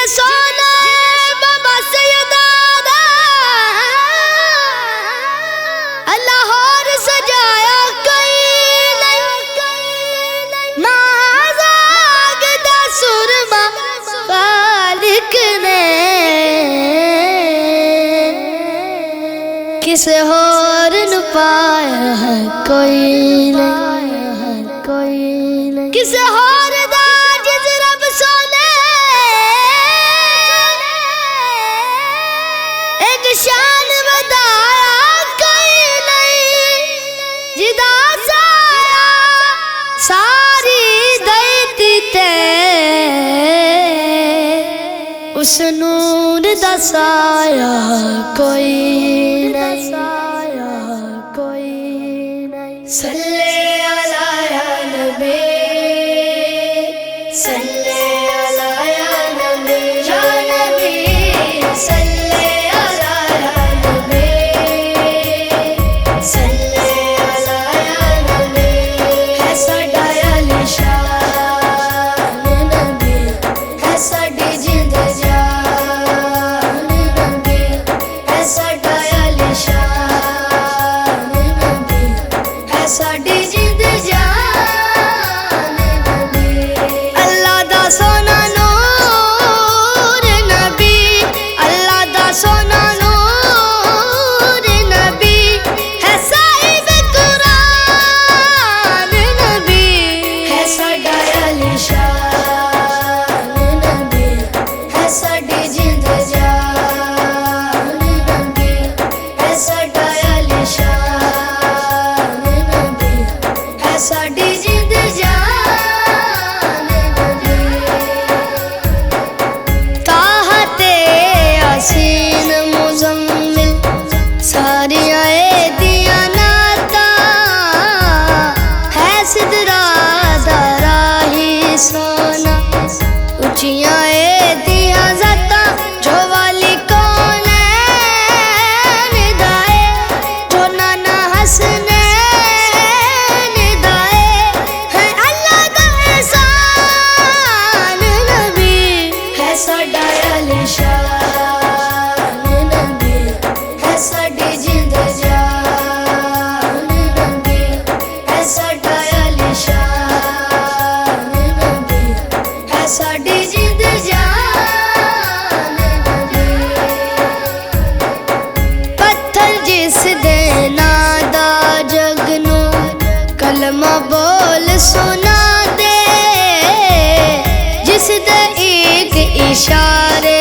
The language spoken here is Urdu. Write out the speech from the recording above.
سونا بابا سیدہ دا لاہور سجایا کوئی نہیں مازاگ دا سرما خالق نے کسے ہور نو پایا ہے کوئی نہیں کسے ہور دا جس رب سونے ایک شان ودایا کوئی نہیں جدا ساری دیتی تے اس نور دا سایہ کوئی نہیں صلی علی یا نبی صلی علی یا نبی یا نبی صلی علی یا نبی صلی علی یا نبی ہے ساڈا علی شان نبی ہے ساڈی جند جان نبی ہے ساڈا علی شان نبی ہے ساڈی جند جان نبی اللہ دا سونا نور نبی اللہ دا سونا نور نبی ہے صاحب قرآن نبی ہے ساڈا علی شان نبی ہے ساڈی جند جان نبی ہے ساڈا علی شان نبی ہے ساڈی جند جان نبی طاعت یاسین مزمل ساری ایدیاں نعتاں ہے سدرا دا راہی سونا اچھیاں ایدیاں ذاتاں جو والی کونین دائے جو نانا حسنین دائے ہے اللہ دا احسان نبی ہے ساڈا علی شان نبی ہے ساڈی جند جان نبی ہے ساڈا علی شان نبی ہے ساڈی جند جان نبی پتھر جس دے نادا جگ نو کلمہ بول سنا دے جس دے ایک اشارے